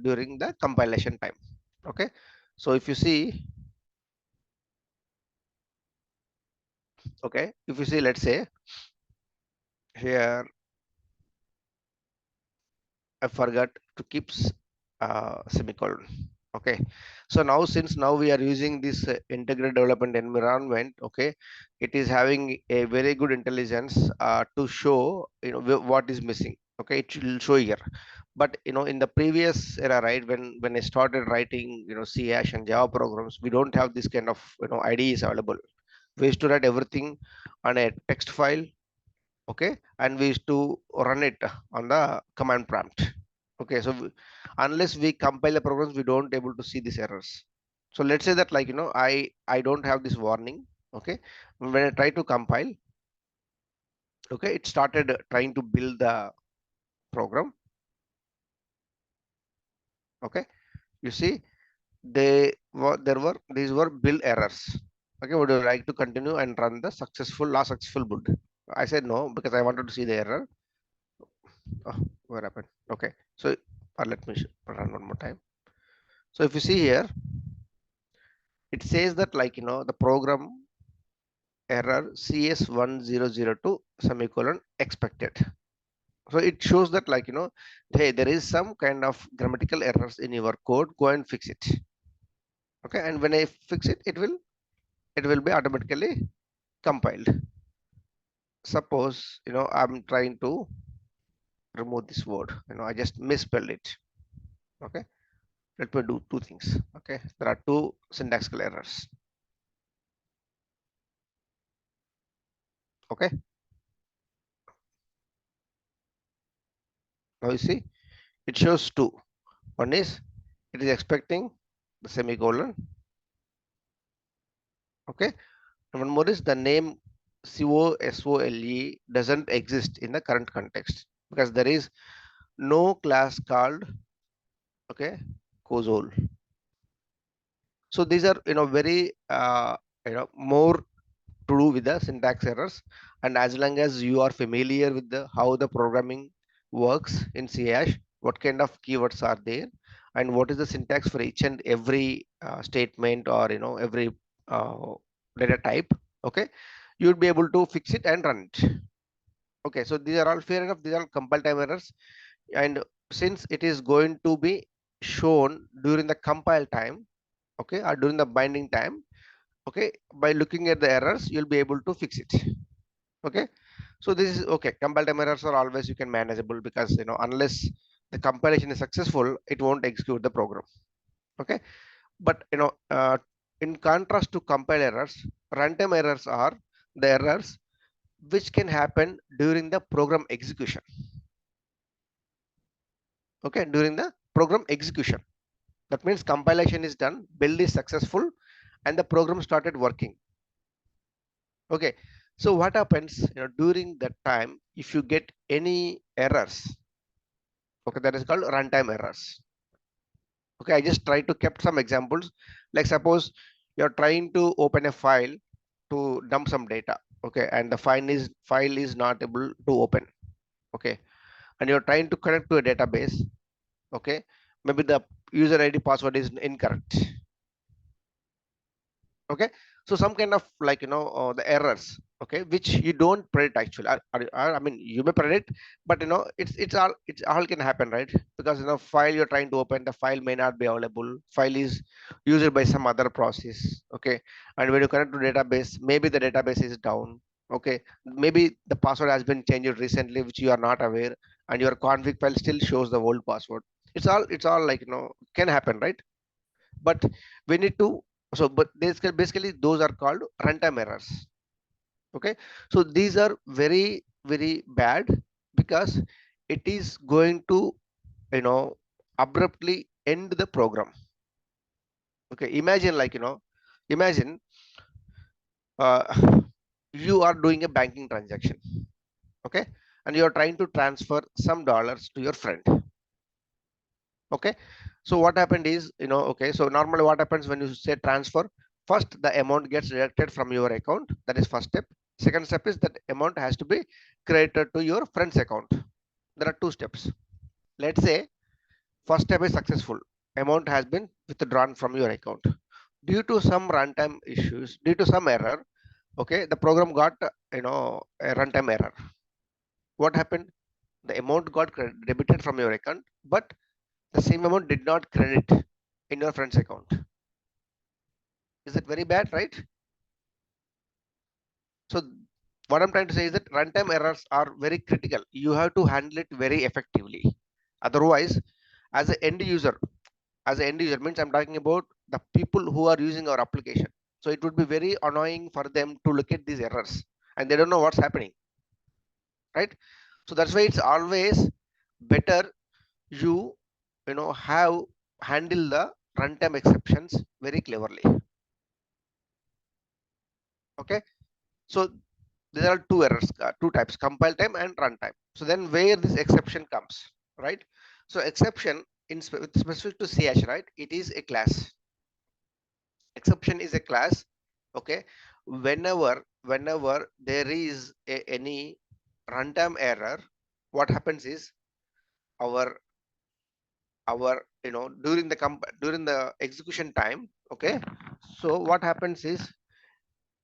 during the compilation time. Okay, so if you see, okay, if you see, let's say here I forgot to keep semicolon. Okay, so now since now we are using this integrated development environment, okay, it is having a very good intelligence to show what is missing. Okay, it will show here. But in the previous era, right, when I started writing C hash and Java programs, we don't have this kind of IDEs available. We used to write everything on a text file, okay, and we used to run it on the command prompt. Okay, so unless we compile the programs, we don't able to see these errors. So let's say that, like, I don't have this warning. Okay, when I try to compile, okay, it started trying to build the program. Okay, you see, there were these were build errors. Okay, would you like to continue and run the last successful build? I said no because I wanted to see the error. Oh, what happened? Okay, so let me run one more time. So if you see here, it says that, like, the program error CS1002 semicolon expected. So it shows that, like, hey, there is some kind of grammatical errors in your code. Go and fix it. Okay, and when I fix it, it will be automatically compiled. Suppose I'm trying to remove this word. I just misspelled it. Okay, let me do two things. Okay, there are two syntactical errors. Okay, now you see it shows two. One is it is expecting the semicolon. Okay, and one more is the name COSOLE doesn't exist in the current context because there is no class called, okay, COSOL. So these are very more to do with the syntax errors. And as long as you are familiar with the how the programming works in C hash, what kind of keywords are there, and what is the syntax for each and every statement, or every uh, data type, okay, you would be able to fix it and run it. Okay, so these are all fair enough. These are compile time errors, and since it is going to be shown during the compile time, okay, or during the binding time, okay, by looking at the errors, you'll be able to fix it. Okay, so this is okay. Compile time errors are always you can manageable because unless the compilation is successful, it won't execute the program. Okay, but in contrast to compile errors, runtime errors are the errors which can happen during the program execution. Okay, during the program execution, that means compilation is done, build is successful, and the program started working. Okay, so what happens during that time, if you get any errors, okay, that is called runtime errors. Okay, I just try to kept some examples. Like, suppose you're trying to open a file to dump some data, okay, and the file is not able to open. Okay, and you're trying to connect to a database. Okay, maybe the user ID password is incorrect. Okay, so some kind of, like, the errors, okay, which you don't predict actually. I mean, you may predict, but it's all can happen, right? Because file you're trying to open, the file may not be available, file is used by some other process. Okay, and when you connect to database, maybe the database is down. Okay, maybe the password has been changed recently, which you are not aware, and your config file still shows the old password. It's all like, can happen, right? But we need to, so but basically those are called runtime errors. Okay, so these are very very bad because it is going to abruptly end the program. Okay, imagine, like, imagine uh, you are doing a banking transaction. Okay, and you are trying to transfer some dollars to your friend. Okay, so what happened is, okay, so normally what happens when you say transfer, first the amount gets deducted from your account. That is first step. Second step is that amount has to be credited to your friend's account. There are two steps. Let's say First step is successful. Amount has been withdrawn from your account. Due to some runtime issues, due to some error, okay, the program got a runtime error. What happened? The amount got debited from your account, but the same amount did not credit in your friend's account. Is it very bad, right? So what I'm trying to say is that runtime errors are very critical. You have to handle it very effectively. Otherwise, as an end user, means I'm talking about the people who are using our application. So it would be very annoying for them to look at these errors and they don't know what's happening, right? So that's why it's always better you have handle the runtime exceptions very cleverly. Okay, so there are two errors, two types: compile time and runtime. So then where this exception comes, right? So exception in specific to CH, right? It is a class. Exception is a class. Okay, whenever there is any runtime error, what happens is our during the execution time. Okay, so what happens is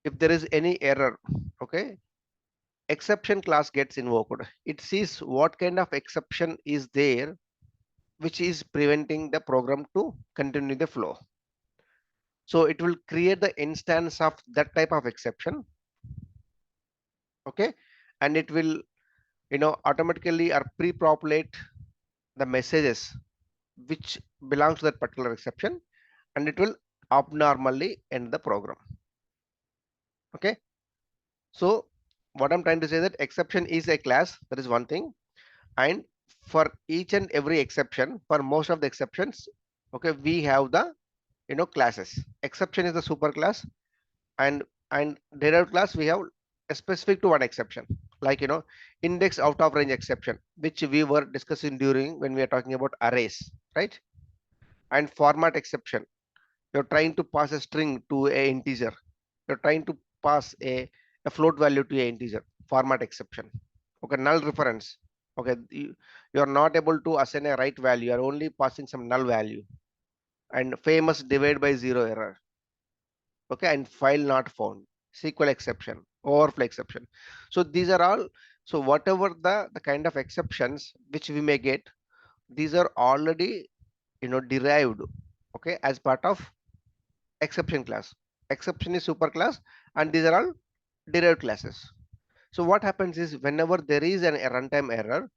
if there is any error, okay, exception class gets invoked. It sees what kind of exception is there which is preventing the program to continue the flow. So it will create the instance of that type of exception. Okay, and it will automatically or pre-populate the messages which belongs to that particular exception, and it will abnormally end the program. Okay, so what I'm trying to say is that exception is a class, that is one thing. And for each and every exception, for most of the exceptions, okay, we have the classes. Exception is the super class, and derived class we have a specific to one exception, like index out of range exception, which we were discussing during when we are talking about arrays, right? And format exception, you're trying to pass a string to a integer, you're trying to pass a float value to a integer, format exception. Okay, null reference, okay, you're not able to assign a right value, you're only passing some null value. And famous divide by zero error, okay, and file not found, SQL exception, overflow exception. So these are all, so whatever the kind of exceptions which we may get, these are already derived, okay, as part of exception class. Exception is super class, and these are all derived classes. So what happens is whenever there is a runtime error,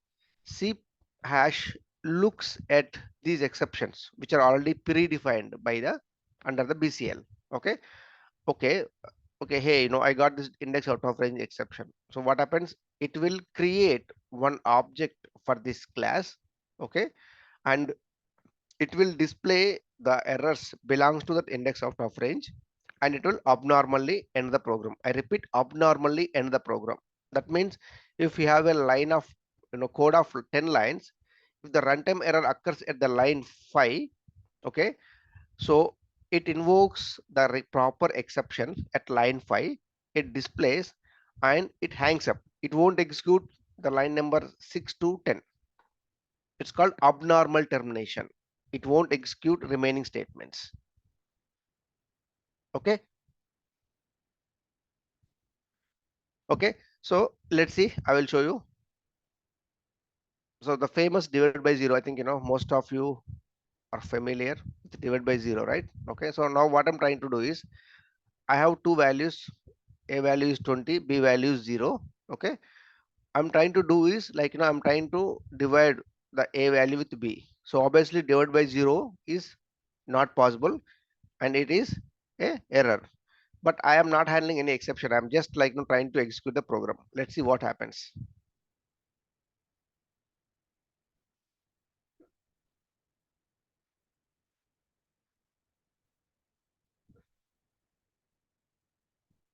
C hash looks at these exceptions which are already predefined by the under the BCL. Okay, okay, okay. Hey, I got this index out of range exception. So what happens? It will create one object for this class. Okay, and it will display the errors belongs to that index out of range, and it will abnormally end the program. I repeat, abnormally end the program. That means if you have a line of code of 10 lines, if the runtime error occurs at the line 5, okay, so it invokes the proper exception at line 5, it displays, and it hangs up. It won't execute the line number 6 to 10. It's called abnormal termination. It won't execute remaining statements. Okay, okay, so let's see, I will show you. So the famous divide by zero, I think most of you are familiar with divide by zero, right? Okay, so now what I'm trying to do is I have two values, a value is 20, b value is 0. Okay, I'm trying to do is like I'm trying to divide the a value with b. So obviously divide by 0 is not possible, and it is a error. But I am not handling any exception. I'm just like trying to execute the program. Let's see what happens.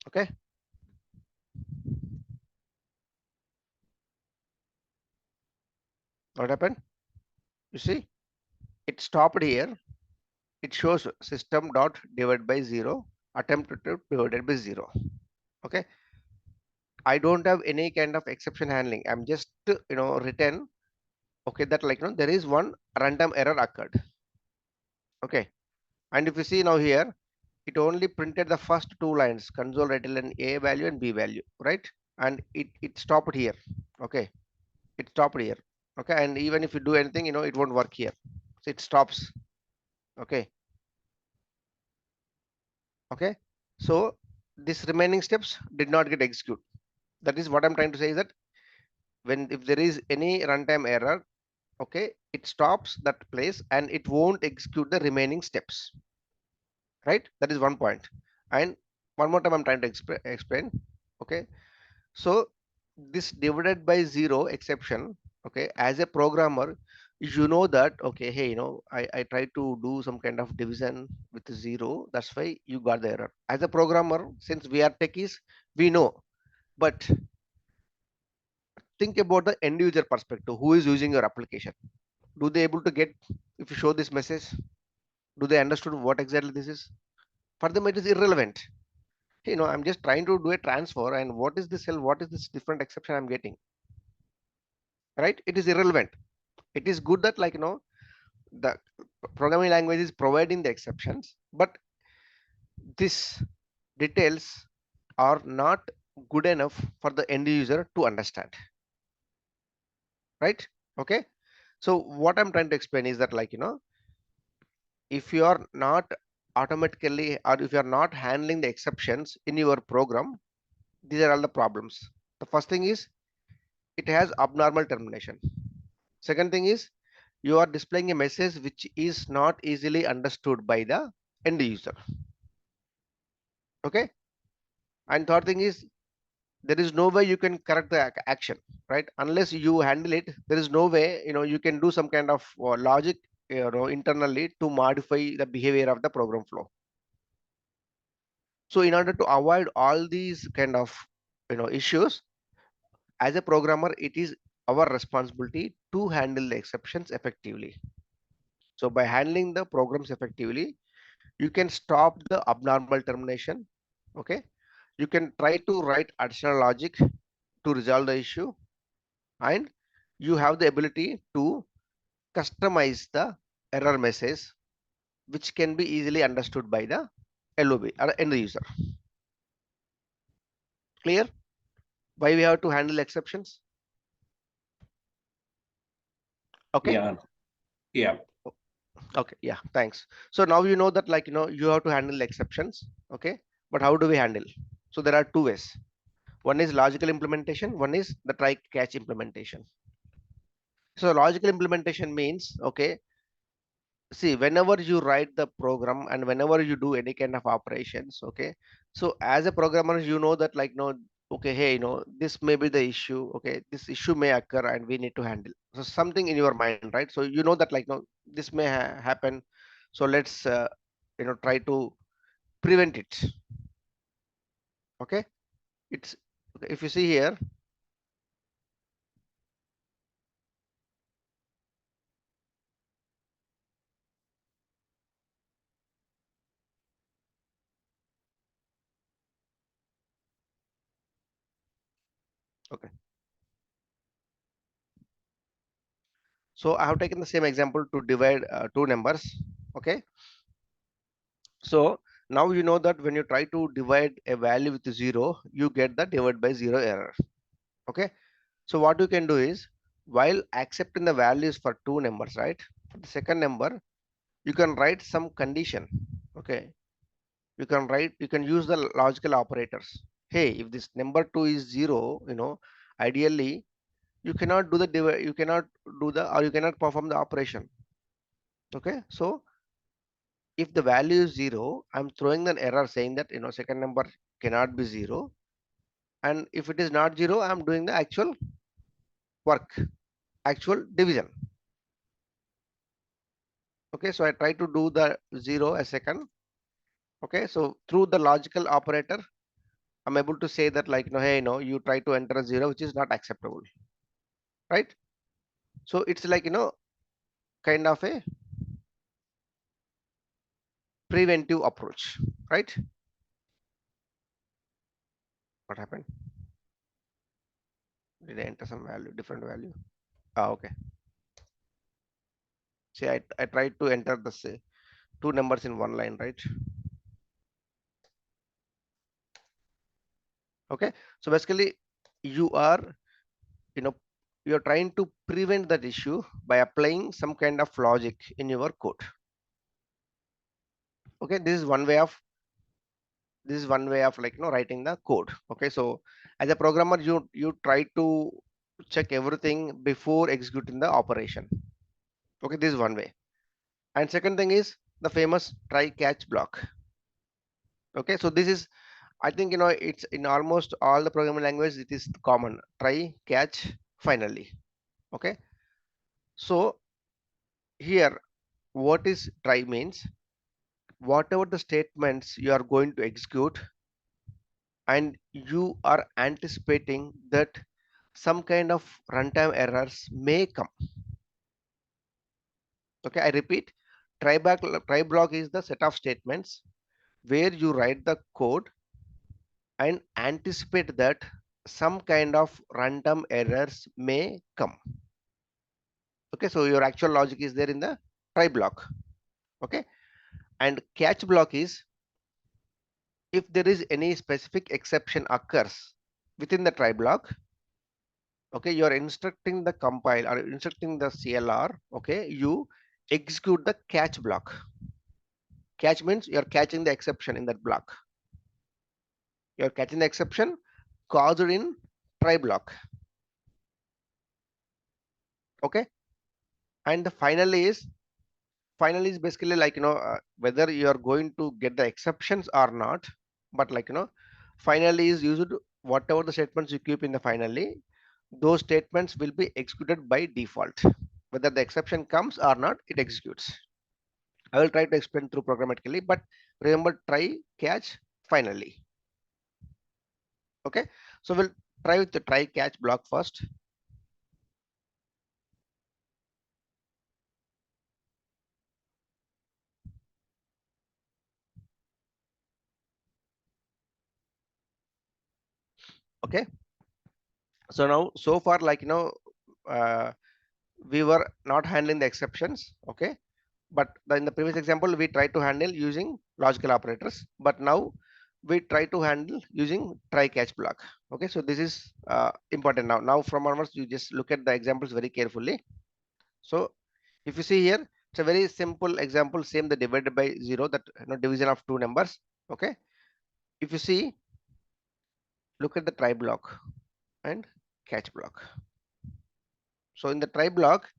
Okay, what happened? You see, it stopped here. It shows system dot divide by zero, attempted to divided by zero. Okay, I don't have any kind of exception handling. I'm just written okay, that like there is one runtime error occurred. Okay, and if you see now here, it only printed the first two lines, console return a value and b value, right? And it stopped here. Okay, it stopped here. Okay, and even if you do anything, it won't work here. So it stops. Okay, okay. So this remaining steps did not get executed. That is what I'm trying to say is that when if there is any runtime error, okay, it stops that place and it won't execute the remaining steps, right? That is one point. And one more time I'm trying to explain. Okay, so this divided by zero exception, okay, as a programmer, you know that, okay, hey, I try to do some kind of division with zero, that's why you got the error. As a programmer, since we are techies, we know. But think about the end user perspective, who is using your application. Do they able to get, if you show this message, do they understood what exactly this is? For them it is irrelevant. I'm just trying to do a transfer, and what is this cell, what is this different exception I'm getting, right? It is irrelevant. It is good that the programming language is providing the exceptions, but this details are not good enough for the end user to understand, right? Okay, so what I'm trying to explain is that if you are not automatically, or if you are not handling the exceptions in your program, these are all the problems. The first thing is it has abnormal termination. Second thing is you are displaying a message which is not easily understood by the end user. Okay, and third thing is there is no way you can correct the action, right? Unless you handle it, there is no way you can do some kind of logic internally to modify the behavior of the program flow. So in order to avoid all these kind of issues, as a programmer, it is our responsibility to handle the exceptions effectively. So by handling the programs effectively, you can stop the abnormal termination. Okay, you can try to write additional logic to resolve the issue, and you have the ability to customize the error message, which can be easily understood by the LOB or end user. Clear why we have to handle exceptions? Okay. Yeah, yeah, Okay, yeah, thanks. So now you know that you have to handle exceptions. Okay, but how do we handle? So there are two ways. One is logical implementation, one is the try catch implementation. So logical implementation means, okay, see, whenever you write the program and whenever you do any kind of operations, okay, so as a programmer, you know that okay, hey, this may be the issue, okay, this issue may occur and we need to handle. So something in your mind, right? So you know that this may happen. So let's try to prevent it. Okay, it's okay, if you see here. Okay, so I have taken the same example to divide two numbers. Okay, so now you know that when you try to divide a value with zero, you get the divide by zero error. Okay, so what you can do is, while accepting the values for two numbers, right? For the second number, you can write some condition. Okay, you can use the logical operators. Hey, if this number two is zero, ideally you cannot do the divide, you cannot do the, or you cannot perform the operation. Okay, so if the value is zero, I'm throwing an error saying that second number cannot be zero, and if it is not zero, I'm doing the actual work, actual division. Okay, so I try to do the zero a second. Okay, so through the logical operator, I'm able to say that hey, you try to enter a zero, which is not acceptable, right? So it's kind of a preventive approach, right? What happened? Did I enter some value, different value? Ah, okay. say I tried to enter the say two numbers in one line, right? Okay, so basically you are, you know, you're trying to prevent that issue by applying some kind of logic in your code. Okay, this is one way of, like, writing the code. Okay, so as a programmer, you try to check everything before executing the operation. Okay, this is one way. And second thing is the famous try catch block. Okay, so this is, I think, it's in almost all the programming languages, it is common: try catch finally. Okay, so here what is try means, whatever the statements you are going to execute, and you are anticipating that some kind of runtime errors may come. Okay, I repeat, try block is the set of statements where you write the code and anticipate that some kind of runtime errors may come. Okay, so your actual logic is there in the try block. Okay, and catch block is if there is any specific exception occurs within the try block. Okay, you are instructing the compile or instructing the CLR. Okay, you execute the catch block. Catch means you are catching the exception in that block. You are catching the exception caused in try block. Okay, and the finally is basically like, whether you are going to get the exceptions or not, but like, finally is used, whatever the statements you keep in the finally, those statements will be executed by default. Whether the exception comes or not, it executes. I will try to explain through programmatically, but remember, try catch finally. Okay, so we'll try with the try catch block first. Okay, so now so far, like, uh, we were not handling the exceptions. Okay, but in the previous example we tried to handle using logical operators, but now we try to handle using try catch block. Okay, so this is important. Now from onwards, you just look at the examples very carefully. So if you see here, it's a very simple example, same the divided by zero, that, division of two numbers. Okay, if you see, look at the try block and catch block. So in the try block,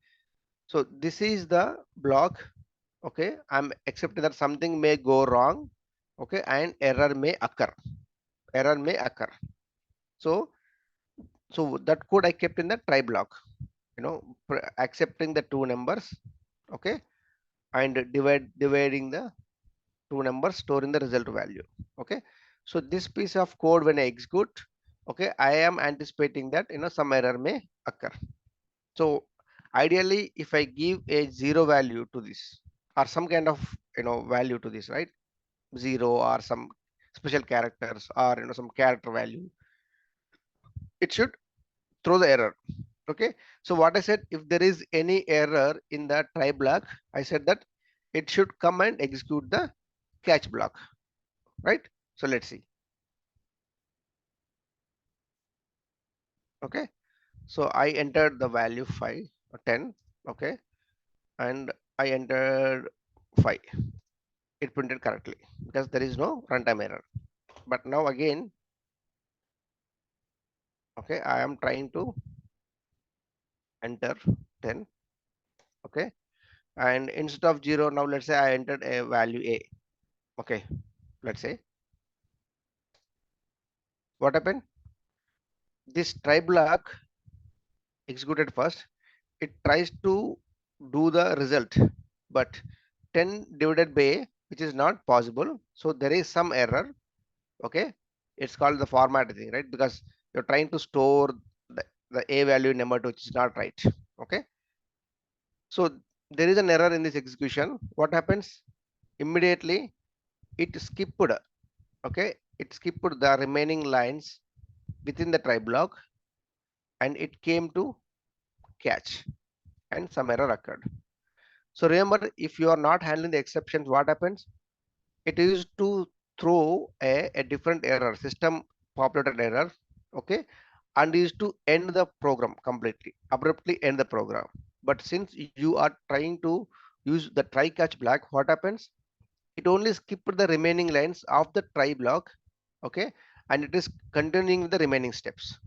so this is the block. Okay, I'm accepting that something may go wrong. Okay, and error may occur. So that code I kept in the try block, accepting the two numbers. Okay, and dividing the two numbers, storing the result value. Okay, so this piece of code, when I execute, okay, I am anticipating that, some error may occur. So ideally, if I give a zero value to this, or some kind of, value to this, right, zero or some special characters, or, some character value, it should throw the error. Okay, so what I said, if there is any error in the try block, I said that it should come and execute the catch block, right? So let's see. Okay, so I entered the value 5 or 10. Okay, and I entered 5. It printed correctly because there is no runtime error. But now again, okay, I am trying to enter 10. Okay, and instead of 0, now let's say I entered a value a. Okay, let's say what happened, this try block executed first, it tries to do the result, but 10 divided by a, which is not possible, so there is some error. Okay, it's called the format thing, right? Because you're trying to store the a value in number 2, which is not right. Okay, so there is an error in this execution. What happens, immediately it skipped, okay, it skipped the remaining lines within the try block, and it came to catch, and some error occurred. So remember, if you are not handling the exceptions, what happens? It is to throw a different error, system populated error, okay, and is to end the program completely, abruptly end the program. But since you are trying to use the try catch block, what happens? It only skipped the remaining lines of the try block, okay, and it is continuing with the remaining steps.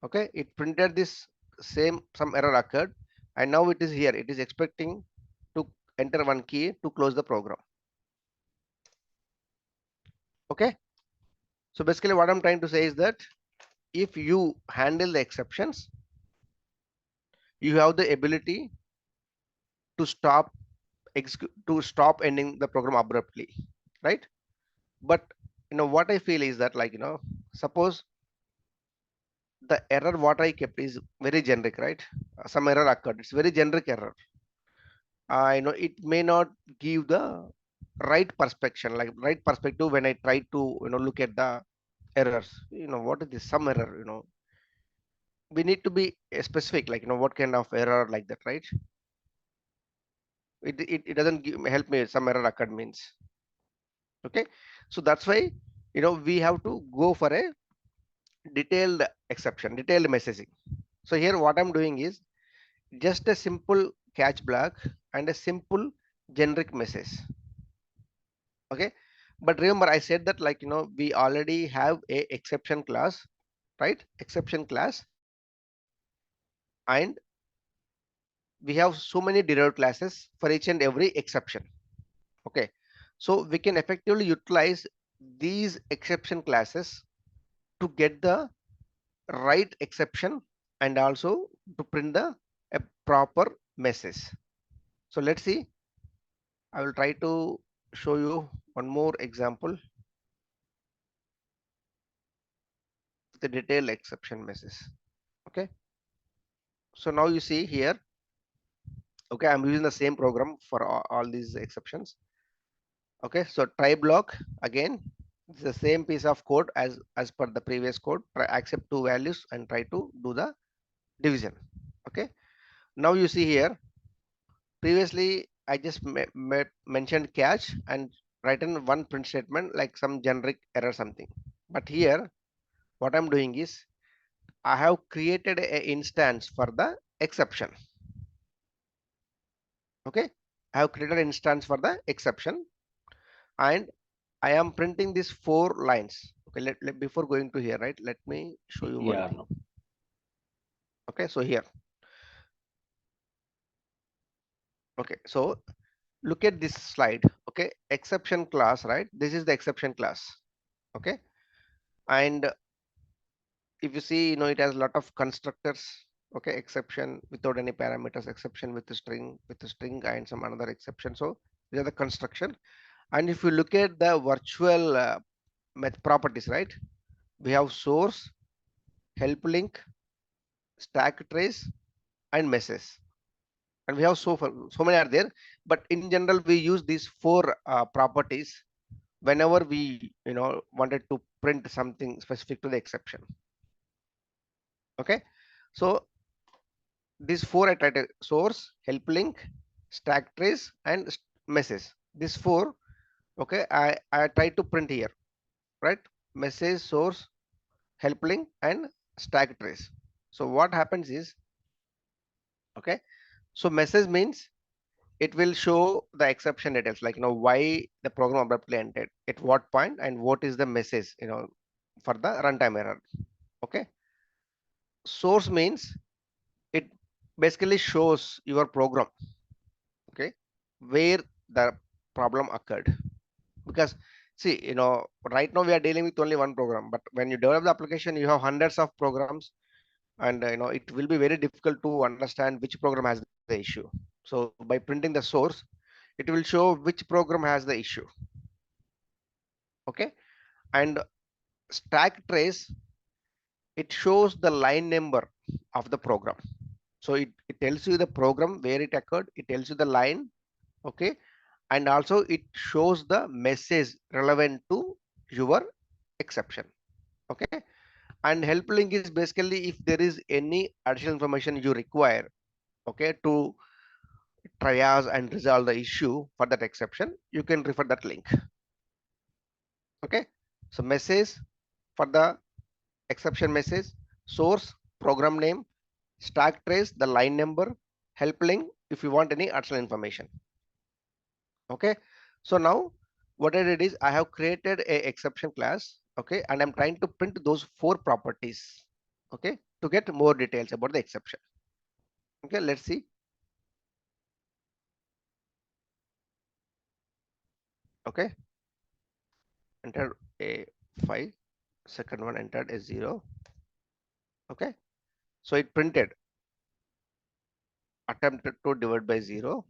Okay, it printed this same, some error occurred, and now it is here. It is expecting to enter one key to close the program. Okay, so basically what I'm trying to say is that if you handle the exceptions, you have the ability to stop ending the program abruptly, right? But what I feel is that, like, suppose the error what I kept is very generic, right? Some error occurred, it's very generic error. It may not give the right perspective, like right perspective when I try to look at the errors. What is this, some error, we need to be specific, like what kind of error, like that, right? It doesn't help me, some error occurred means. Okay, so that's why we have to go for a detailed exception, detailed messaging. So here what I'm doing is just a simple catch block and a simple generic message. Okay, but remember I said that, like, we already have a exception class, right? Exception class, and we have so many derived classes for each and every exception. Okay, so we can effectively utilize these exception classes to get the right exception and also to print the a proper message. So let's see, I will try to show you one more example, the detailed exception message. Okay, so now you see here, okay, I'm using the same program for all these exceptions. Okay, so try block, again it's the same piece of code as per the previous code. Try accept two values and try to do the division. Okay, now you see here, previously I just mentioned catch and written one print statement like some generic error something. But here what I'm doing is I have created a instance for the exception. Okay, I have created an instance for the exception, and I am printing these 4 lines. Okay, before going to here, right, let me show you one Yeah, thing. no. Okay, so here, okay, so look at this slide. Okay, exception class, right? This is the exception class. Okay, and if you see, it has a lot of constructors. Okay, exception without any parameters, exception with a string, and some another exception. So these are the construction. And if you look at the virtual properties, right, we have source, help link, stack trace, and message, and we have so many are there. But in general we use these 4 properties whenever we wanted to print something specific to the exception. Okay, so these 4 I tried to: source, help link, stack trace, and message. These 4, okay, I try to print here, right? Message, source, help link, and stack trace. So what happens is, okay, so message means it will show the exception details, like why the program abruptly ended, at what point, and what is the message for the runtime error. Okay, source means it basically shows your program, okay, where the problem occurred. Because see, right now we are dealing with only one program, but when you develop the application you have hundreds of programs, and it will be very difficult to understand which program has the issue. So by printing the source, it will show which program has the issue. Okay, and stack trace, it shows the line number of the program. So it tells you the program where it occurred, it tells you the line. Okay, and also it shows the message relevant to your exception. Okay, and help link is basically if there is any additional information you require, okay, triage and resolve the issue for that exception, you can refer that link. Okay, so message for the exception message, source, program name, stack trace, the line number, help link if you want any additional information. Okay, so now what I did is I have created a exception class. Okay, and I'm trying to print those 4 properties. Okay, to get more details about the exception. Okay, let's see. Okay, enter a 5, second one entered a 0. Okay, so it printed attempted to divide by 0.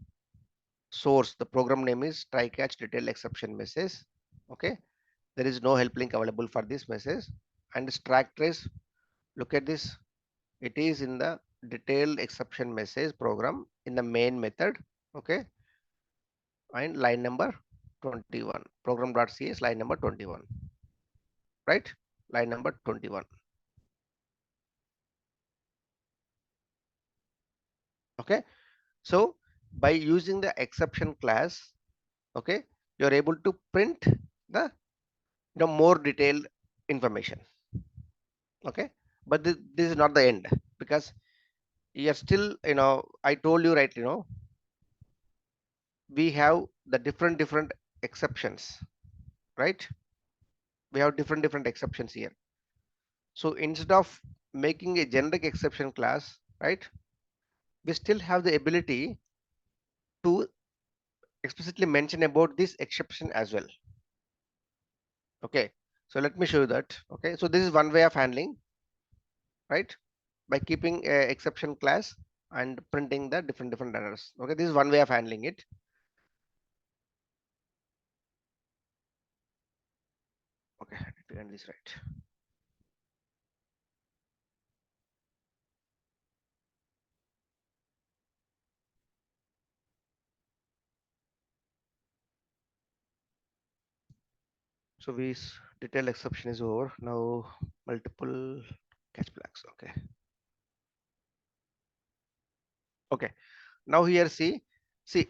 Source, the program name is try catch detail exception message. Okay, there is no help link available for this message. And stack trace, look at this, it is in the detailed exception message program in the main method. Okay, and line number 21, program.cs line number 21, right? Line number 21. Okay, so by using the exception class, okay, you're able to print the more detailed information. Okay, but this is not the end, because you're still, I told you, right, we have the different exceptions, right? We have different exceptions here. So instead of making a generic exception class, right, we still have the ability to explicitly mention about this exception as well. Okay, so let me show you that. Okay, so this is one way of handling, right, by keeping a exception class and printing the different errors. Okay, this is one way of handling it. Okay, I need to end this right. So this detail exception is over. Now multiple catch flags. Okay. Okay. Now here see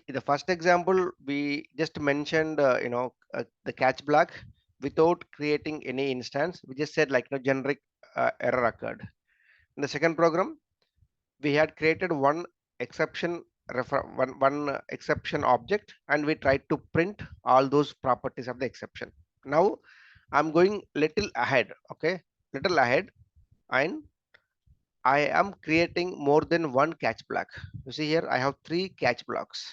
the first example we just mentioned, the catch block without creating any instance. We just said like generic error occurred. In the second program, we had created one exception one exception object, and we tried to print all those properties of the exception. Now I'm going little ahead. Okay, little ahead, and I am creating more than one catch block. You see here I have 3 catch blocks.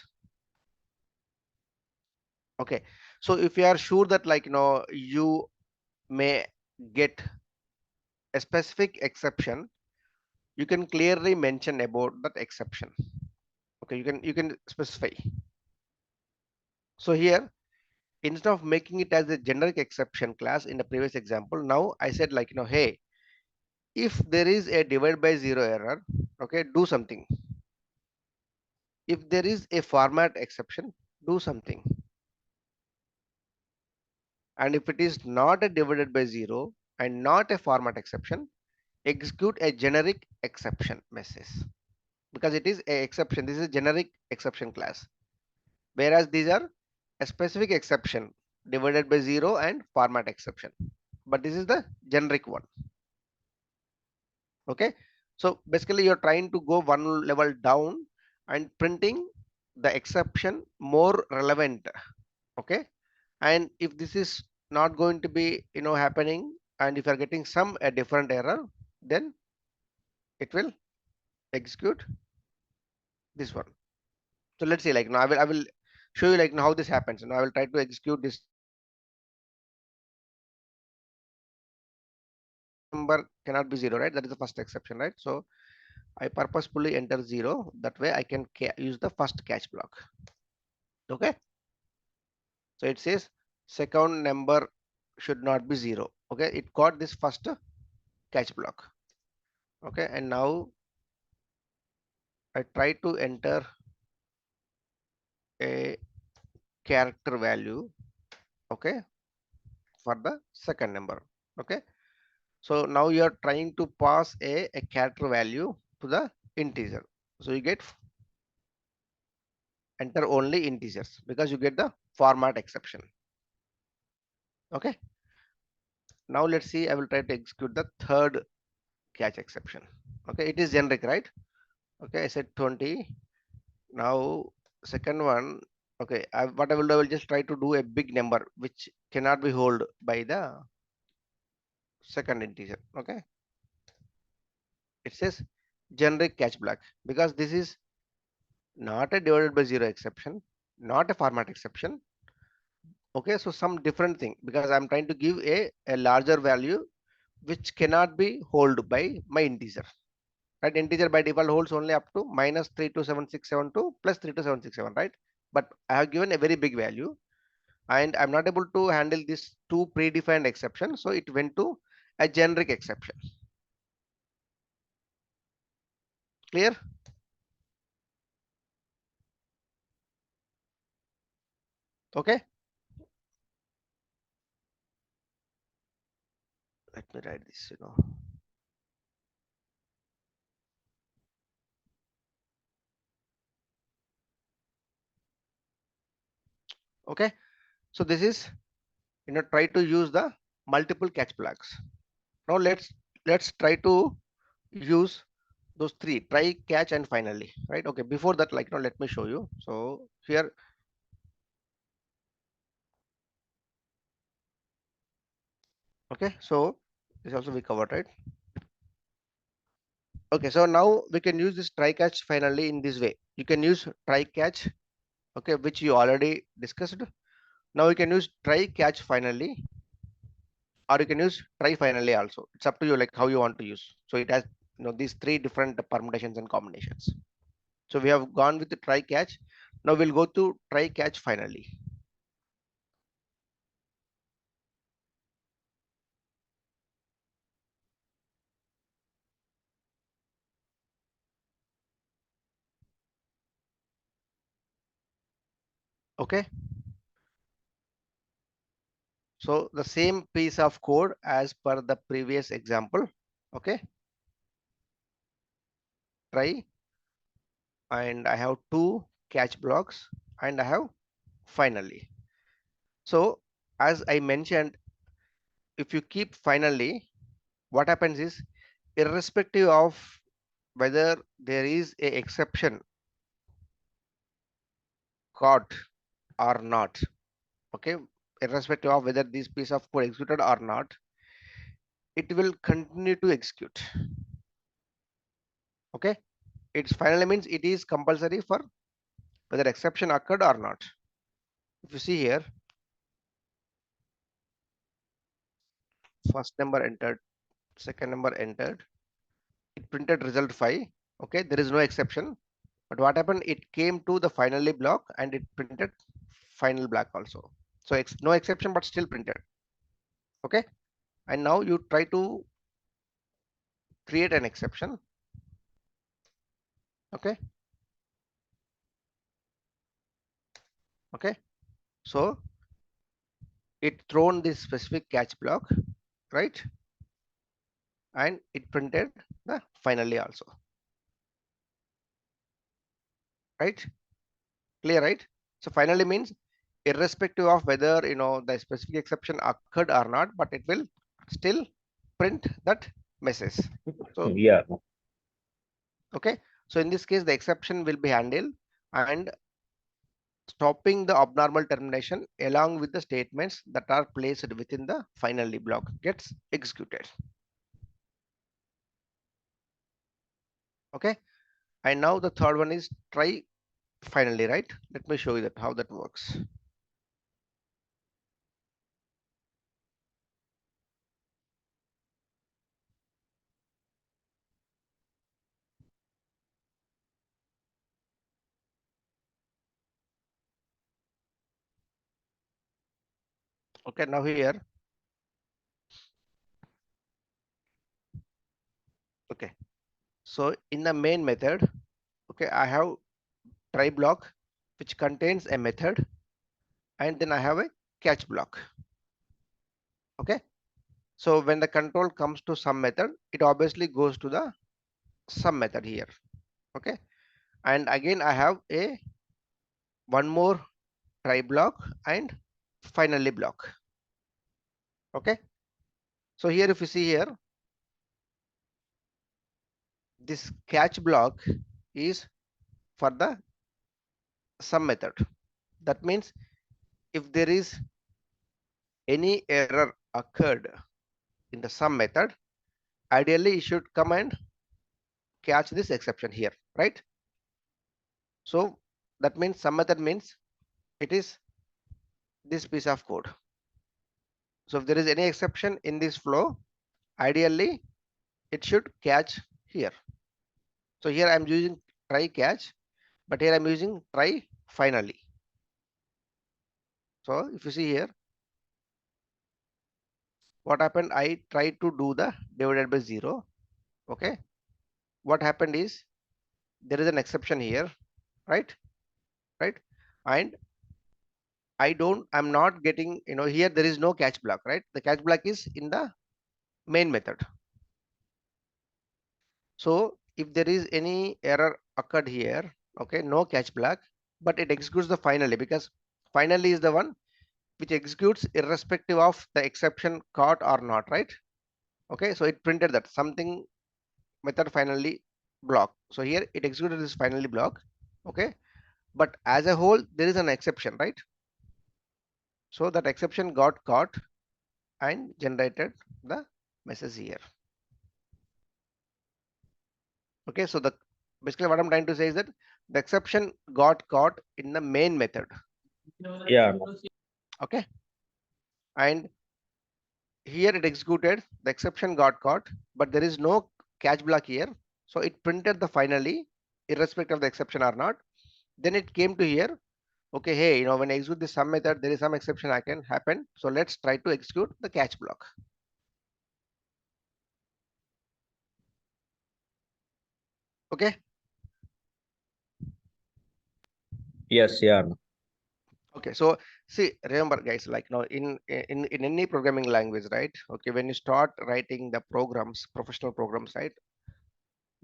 Okay, so if you are sure that you may get a specific exception, you can clearly mention about that exception. Okay, you can specify. So here, instead of making it as a generic exception class in the previous example, now I said hey, if there is a divide by 0 error, okay, do something. If there is a format exception, do something. And if it is not a divided by 0 and not a format exception, execute a generic exception message, because it is a exception. This is a generic exception class, whereas these are a specific exception, divided by 0 and format exception, but this is the generic one. Okay, so basically you're trying to go one level down and printing the exception more relevant. Okay, and if this is not going to be happening, and if you're getting some a different error, then it will execute this one. So let's see, like now I will show you how this happens. Now I will try to execute this number cannot be 0, right? That is the first exception, right? So I purposefully enter 0, that way I can use the first catch block. Okay, so it says second number should not be 0. Okay, it got this first catch block. Okay, and now I try to enter a character value, okay, for the second number. Okay, so now you are trying to pass a character value to the integer, so you get enter only integers because you get the format exception. Okay, now let's see. I will try to execute the third catch exception. Okay, it is generic, right? Okay, I said 20. Now second one. Okay, what I will do, I will just try to do a big number which cannot be held by the second integer. Okay, it says generic catch block because this is not a divided by zero exception, not a format exception. Okay, so some different thing because I'm trying to give a larger value which cannot be held by my integer. Right, integer by default holds only up to minus 327672 plus 32767, right? But I have given a very big value and I'm not able to handle this two predefined exception, so it went to a generic exception. Clear? Okay, let me write this. Okay, so this is try to use the multiple catch blocks. Now let's try to use those three: try, catch, and finally. Right? Okay. Before that, let me show you. So here, okay. So this also we covered, right? Okay. So now we can use this try, catch, finally in this way. You can use try, catch, okay, which you already discussed. Now you can use try, catch, finally, or you can use try, finally also. It's up to you, like how you want to use. So it has these three different permutations and combinations. So we have gone with the try, catch. Now we'll go to try, catch, finally. Okay. So the same piece of code as per the previous example. Okay. Try, and I have two catch blocks and I have finally. So as I mentioned, if you keep finally, what happens is irrespective of whether there is a exception caught or not, okay, irrespective of whether this piece of code executed or not, it will continue to execute. Okay, it's finally means it is compulsory for whether exception occurred or not. If you see here, first number entered, second number entered, it printed result 5. Okay, there is no exception, but what happened, it came to the finally block and it printed final block also. So no exception but still printed. Okay, and now you try to create an exception. Okay, okay, so it thrown this specific catch block, right, and it printed the finally also, right? Clear, right? So finally means irrespective of whether the specific exception occurred or not, but it will still print that message. So Yeah. okay, so in this case the exception will be handled and stopping the abnormal termination along with the statements that are placed within the finally block gets executed. Okay, and now the third one is try finally, right? Let me show you that how that works. Okay, now here, okay, so in the main method, okay, I have try block which contains a method, and then I have a catch block. Okay, so when the control comes to some method, it obviously goes to the some method here. Okay, and again I have a one more try block, and finally block. Okay, so here if you see here, this catch block is for the sum method. That means if there is any error occurred in the sum method, ideally you should come and catch this exception here, right? So that means sum method means it is this piece of code. So if there is any exception in this flow, ideally it should catch here. So here I'm using try catch, but here I'm using try finally. So if you see here, what happened, I tried to do the divided by 0. Okay, what happened is there is an exception here, right? Right, and I'm not getting, here there is no catch block, right? The catch block is in the main method. So if there is any error occurred here, okay, no catch block, but it executes the finally, because finally is the one which executes irrespective of the exception caught or not, right? Okay, so it printed that something method finally block. So here it executed this finally block. Okay, but as a whole there is an exception, right? So that exception got caught and generated the message here. Okay, so the basically what I'm trying to say is that the exception got caught in the main method. Yeah. Okay, and here it executed, the exception got caught, but there is no catch block here. So it printed the finally, irrespective of the exception or not. Then it came to here. Okay, hey, when I execute this sum method, there is some exception I can happen. So let's try to execute the catch block. Okay. Yes, yeah. Okay, so see, remember guys, like now in any programming language, right? Okay, when you start writing the programs, professional programs, right?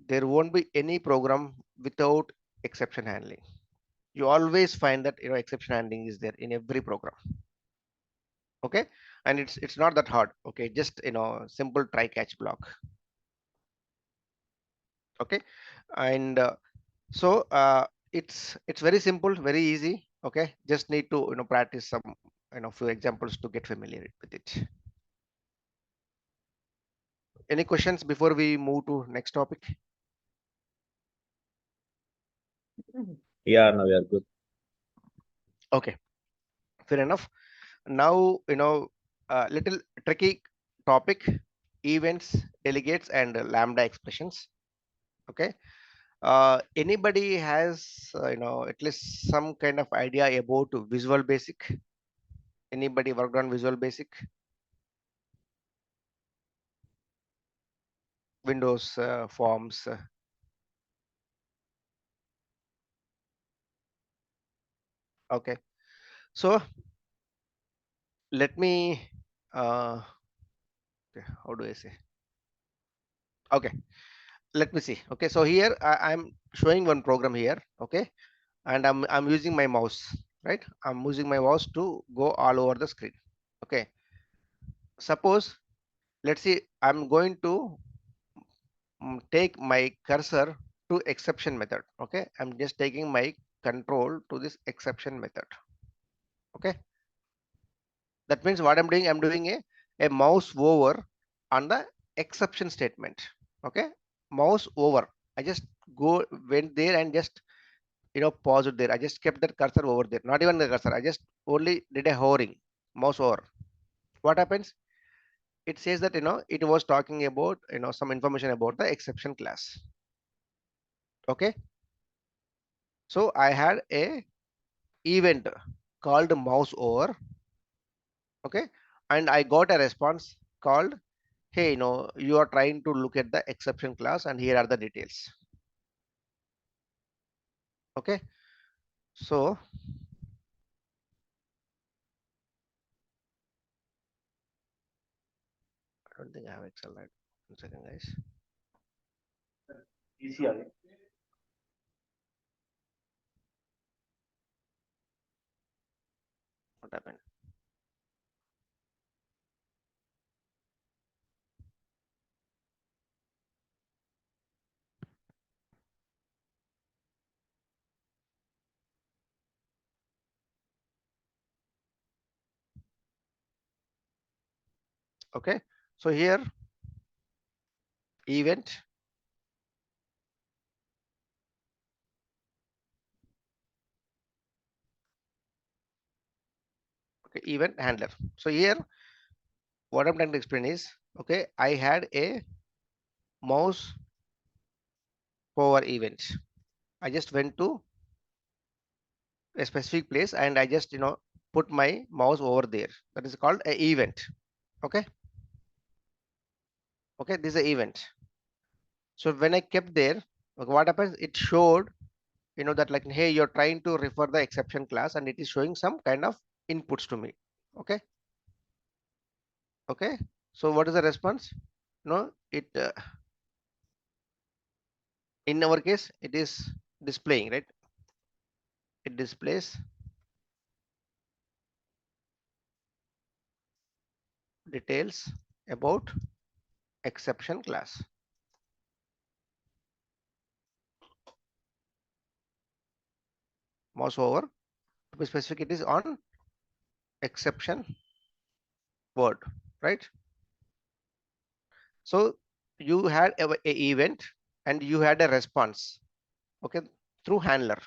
There won't be any program without exception handling. You always find that exception handling is there in every program. Okay, and it's not that hard. Okay, just simple try catch block. Okay, and so it's very simple, very easy. Okay, just need to practice some few examples to get familiar with it. Any questions before we move to next topic? Yeah, now we are good. Okay, fair enough. Now little tricky topic: events, delegates, and lambda expressions. Okay, anybody has at least some kind of idea about Visual Basic? Anybody worked on Visual Basic? Windows forms. Okay, so let me okay, how do I say? Okay, let me see. Okay, so here I'm showing one program here. Okay, and I'm using my mouse, right? I'm using my mouse to go all over the screen. Okay, suppose, let's see, I'm going to take my cursor to exception method. Okay, I'm just taking my control to this exception method. Okay, that means what I'm doing a mouse over on the exception statement. Okay, mouse over, I just went there and just pause it there. I just kept that cursor over there, not even the cursor, I just only did a hovering, mouse over. What happens? It says that it was talking about some information about the exception class. Okay, so I had a event called mouse over. Okay, and I got a response called, hey, you are trying to look at the exception class and here are the details. Okay, so I don't think I have Excel right. 1 second, guys. happened? Okay, so here event, okay, event handler. So here what I'm trying to explain is, okay, I had a mouse over event. I just went to a specific place and I just put my mouse over there. That is called a event. Okay, okay, this is an event. So when I kept there, okay, what happens? It showed that like, hey, you're trying to refer the exception class and it is showing some kind of inputs to me. Okay, okay. So what is the response? No, it in our case it is displaying, right? It displays details about exception class. Mouse over, to be specific, it is on exception word, right? So you had a event and you had a response, okay, through handler.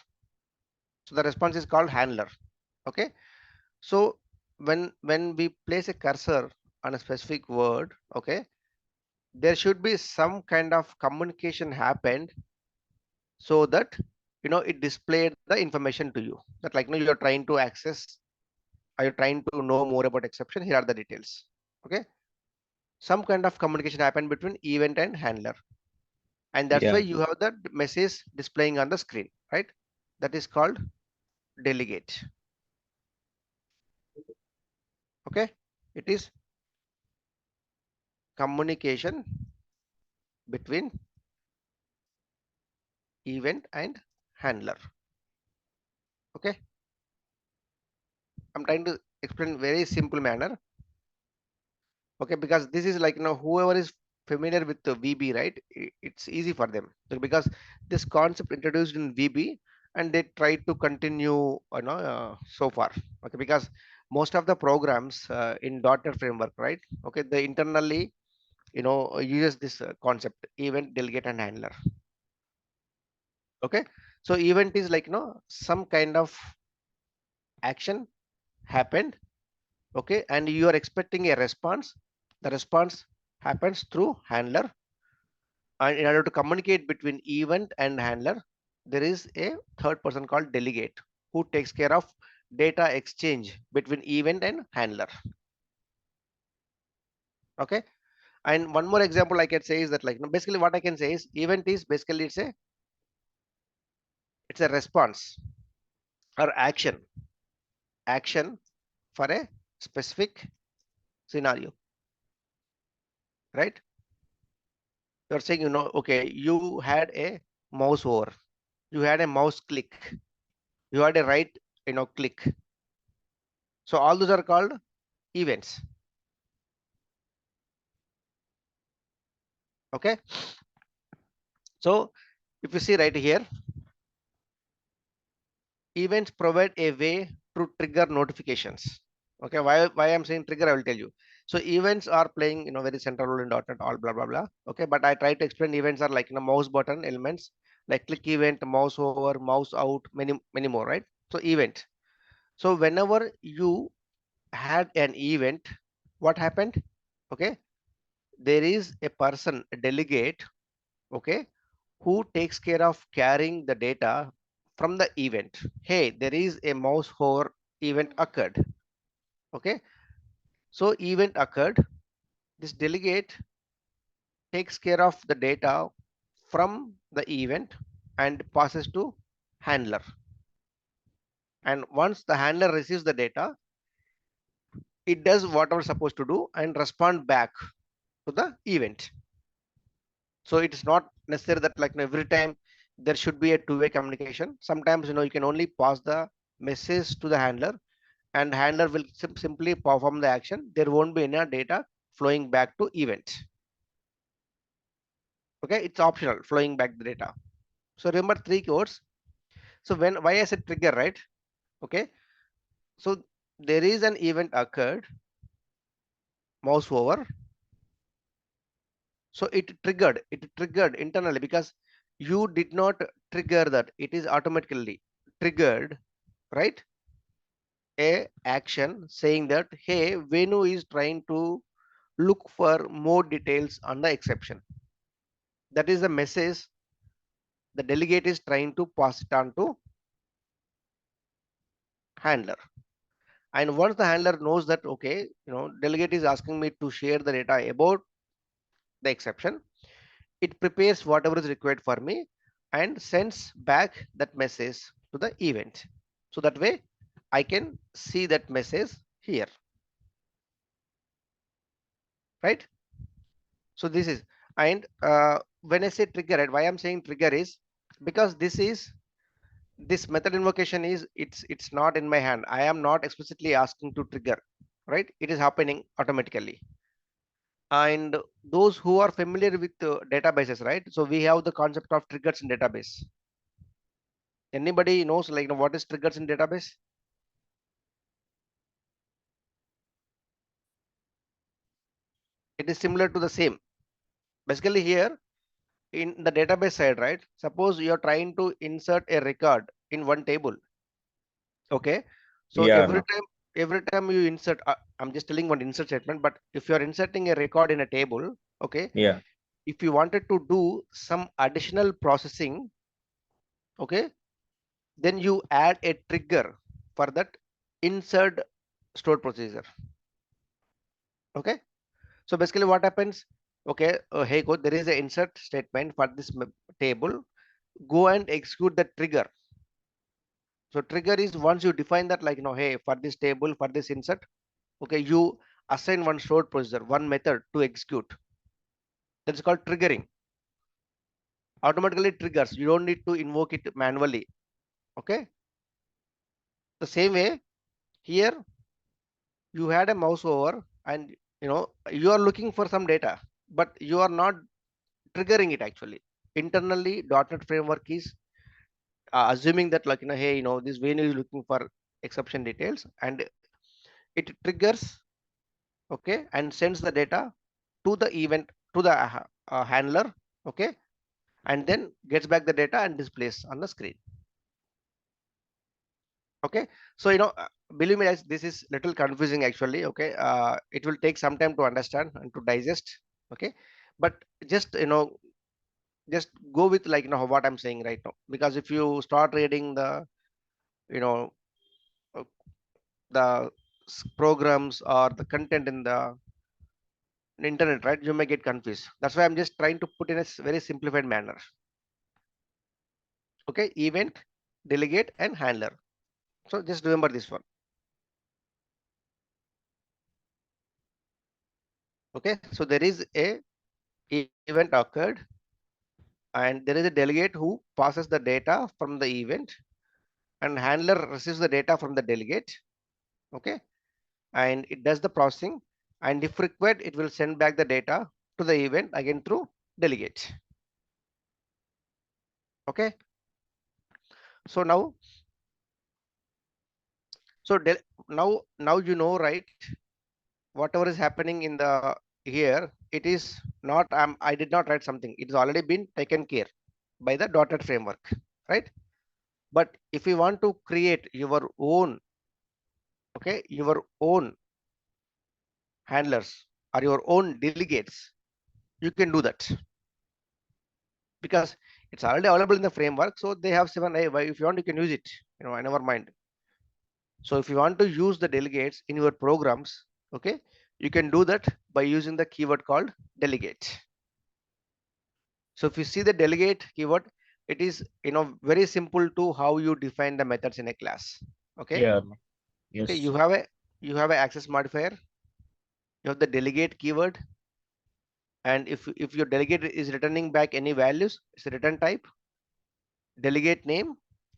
So the response is called handler. Okay, so when we place a cursor on a specific word, okay, there should be some kind of communication happened so that it displayed the information to you, that like you're trying to access, are you trying to know more about exception, here are the details. Okay, some kind of communication happened between event and handler, and that's why Yeah. you have the message displaying on the screen, right? That is called delegate. Okay, it is communication between event and handler. Okay, I'm trying to explain very simple manner. Okay, because this is like whoever is familiar with the VB, right? It's easy for them. So because this concept introduced in VB and they try to continue so far. Okay, because most of the programs in .NET framework, right? Okay, they internally uses this concept event, delegate and handler. Okay, so event is like some kind of action happened, okay, and you are expecting a response. The response happens through handler, and in order to communicate between event and handler, there is a third person called delegate who takes care of data exchange between event and handler. Okay, and one more example I can say is that like basically what I can say is event is basically it's a response or action for a specific scenario, right? You're saying okay, you had a mouse over, you had a mouse click, you had a right click. So all those are called events. Okay, so if you see right here, events provide a way to trigger notifications. Okay, why I'm saying trigger, I will tell you. So events are playing very central role in .NET, all blah blah blah. Okay, but I try to explain events are like mouse button elements, like click event, mouse over, mouse out, many more, right? So event. So whenever you had an event, what happened? Okay, there is a person, a delegate, okay, who takes care of carrying the data from the event. Hey, there is a mouse hover event occurred. Okay, so event occurred. This delegate takes care of the data from the event and passes to handler. And once the handler receives the data, it does whatever it's supposed to do and respond back to the event. So it is not necessary that like every time there should be a two-way communication. Sometimes you can only pass the message to the handler and handler will simply perform the action. There won't be any data flowing back to event. Okay, it's optional flowing back the data. So remember three keywords. So why I said trigger, right? Okay, so there is an event occurred, mouse over, so it triggered internally because you did not trigger that, it is automatically triggered, right? A action saying that, hey, Venu is trying to look for more details on the exception. That is the message the delegate is trying to pass it on to handler. And once the handler knows that, okay, delegate is asking me to share the data about the exception, it prepares whatever is required for me and sends back that message to the event. So that way I can see that message here, right? So this is, and when I say trigger, right, why I'm saying trigger is because this method invocation is, it's not in my hand. I am not explicitly asking to trigger, right? It is happening automatically. And those who are familiar with databases, right? So we have the concept of triggers in database. Anybody knows like what is triggers in database? It is similar to the same. Basically here in the database side, right? Suppose you are trying to insert a record in one table. Okay. So Yeah, no. every time you insert, I'm just telling one insert statement, but if you are inserting a record in a table, okay, Yeah, if you wanted to do some additional processing, okay, then you add a trigger for that insert stored procedure. Okay, so basically what happens, okay, hey go, there is an insert statement for this table, go and execute the trigger. So trigger is once you define that, like hey, for this table, for this insert, okay, you assign one stored procedure, one method to execute. That's called triggering. Automatically triggers, you don't need to invoke it manually. Okay, the same way here you had a mouse over and you are looking for some data, but you are not triggering it actually. Internally .NET framework is assuming that, like hey, this Venu is looking for exception details, and it triggers, okay, and sends the data to the event, to the handler, okay, and then gets back the data and displays on the screen. Okay, so believe me guys, this is little confusing actually. Okay, it will take some time to understand and to digest. Okay, but just just go with like what I'm saying right now, because if you start reading the you know uh, the programs or the content in the internet, right, you may get confused. That's why I'm just trying to put in a very simplified manner. Okay, event, delegate, and handler. So just remember this one. Okay, so there is a event occurred, and there is a delegate who passes the data from the event, and handler receives the data from the delegate. Okay, and it does the processing, and if required it will send back the data to the event again through delegate. Okay, so now so now right, whatever is happening in the here, it is not, I did not write something, it has already been taken care by the .NET framework, right? But if you want to create your own, okay, your own handlers or your own delegates, you can do that because it's already available in the framework. So they have 7, if you want you can use it, I never mind. So if you want to use the delegates in your programs, okay, you can do that by using the keyword called delegate. So if you see the delegate keyword, it is very simple to how you define the methods in a class. Okay, yeah, no. okay, Yes, you have a access modifier, you have the delegate keyword, and if your delegate is returning back any values, it's a return type, delegate name,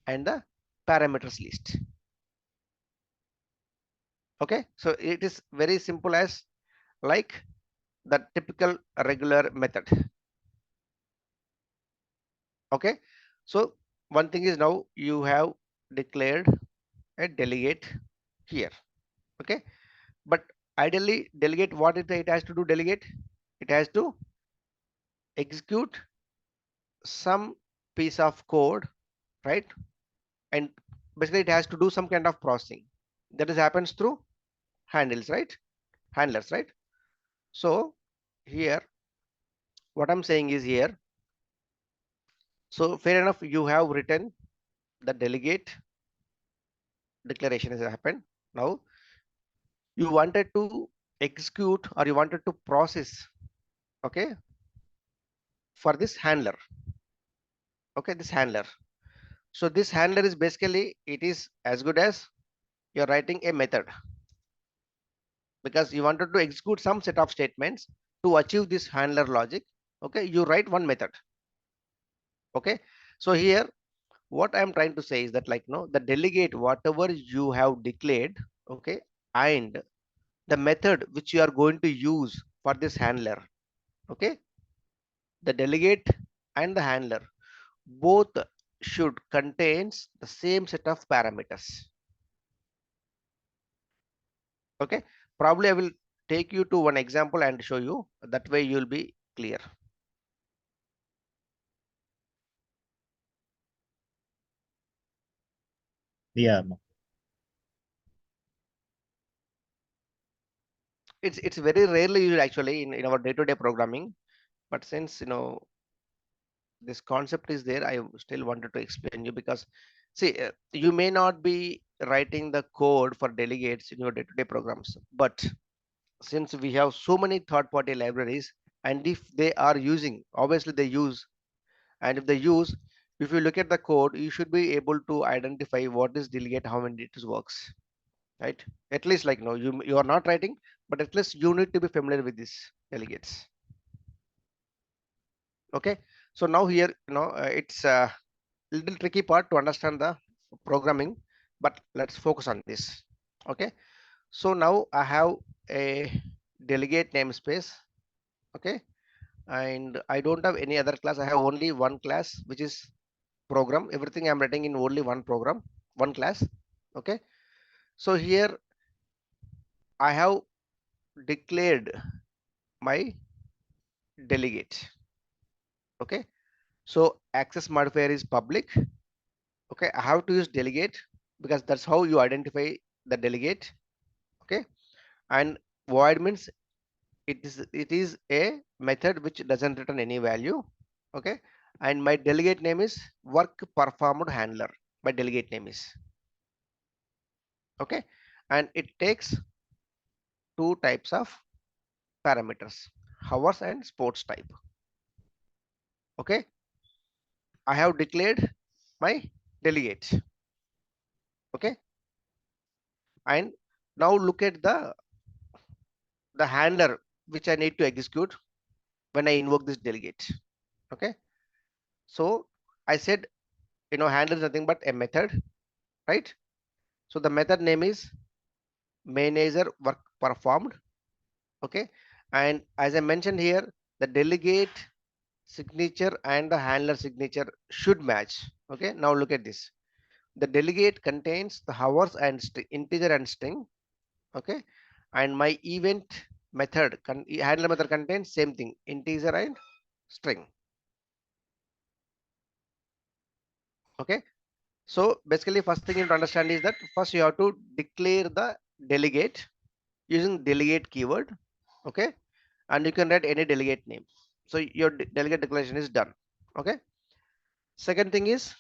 and the parameters list. Okay, so it is very simple as like the typical regular method. Okay, so one thing is now you have declared a delegate here. Okay, but ideally delegate, what it has to do, delegate, it has to execute some piece of code, right? And basically it has to do some kind of processing that is happens through handles, right? Handlers, right? So here what I'm saying is here, so fair enough, you have written the delegate declaration has happened. Now you wanted to execute or you wanted to process, okay, for this handler. Okay, this handler. So this handler is basically, it is as good as you're writing a method, because you wanted to execute some set of statements to achieve this handler logic. Okay, you write one method. Okay, so here what I'm trying to say is that, like, no, the delegate whatever you have declared, okay, and the method which you are going to use for this handler, okay, the delegate and the handler both should contains the same set of parameters. Okay, probably I will take you to one example and show you, that way you'll be clear. Yeah. It's very rarely used actually in our day-to-day programming, but since this concept is there, I still wanted to explain you, because see, you may not be writing the code for delegates in your day-to-day programs, but since we have so many third-party libraries, and if they are using, obviously they use, and if they use, if you look at the code, you should be able to identify what is delegate, how many it works, right? At least, like, no, you are not writing, but at least you need to be familiar with these delegates. Okay, so now here, it's a little tricky part to understand the programming, but let's focus on this. Okay, so now I have a delegate namespace. Okay, and I don't have any other class, I have only one class, which is program. Everything I'm writing in only one program, one class. Okay, so here I have declared my delegate. Okay, so access modifier is public. Okay, I have to use delegate because that's how you identify the delegate. Okay, and void means it is a method which doesn't return any value. Okay, and my delegate name is work performed handler. My delegate name is, okay, and it takes two types of parameters, hours and sports type. Okay, I have declared my delegate. Okay, and now look at the handler which I need to execute when I invoke this delegate. Okay, so I said, handler is nothing but a method, right? So the method name is manager work performed. Okay, and as I mentioned here, the delegate signature and the handler signature should match. Okay, now look at this. The delegate contains the hours and integer and string. Okay, and my event method handler method contains same thing, integer and string. Okay, so basically first thing you have to understand is that first you have to declare the delegate using delegate keyword. Okay, and you can write any delegate name, so your delegate declaration is done. Okay, second thing is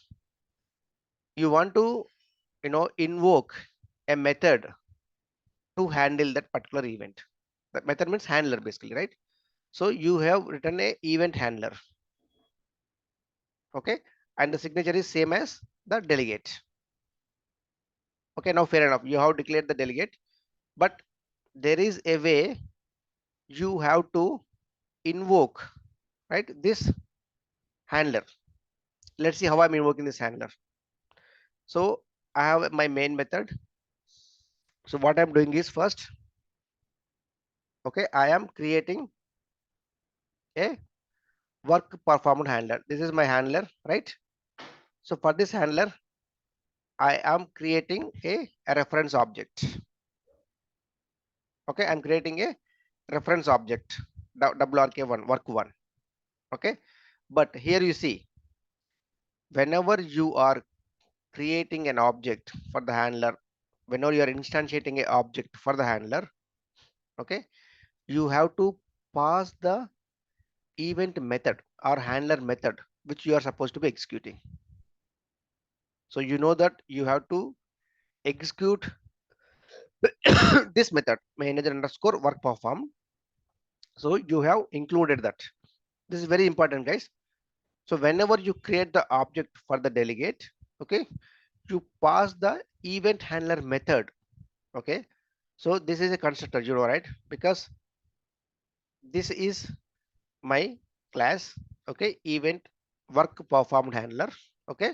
you want to invoke a method to handle that particular event. That method means handler basically, right? So you have written a event handler. Okay, and the signature is same as the delegate. Okay, now fair enough, you have declared the delegate, but there is a way you have to invoke, right, this handler. Let's see how I'm invoking this handler. So I have my main method. So what I'm doing is first, okay, I am creating a work performed handler. This is my handler, right? So for this handler, I am creating a reference object. Okay, I'm creating a reference object, WRK1, work1. Okay, but here you see, whenever you are creating an object for the handler, whenever you are instantiating a object for the handler, okay, you have to pass the event method or handler method which you are supposed to be executing. So you know that you have to execute this method, manager underscore work performed. So you have included that. This is very important, guys. So whenever you create the object for the delegate, okay, you pass the event handler method. Okay, so this is a constructor, you know, right? Because this is my class, okay, event work performed handler, okay,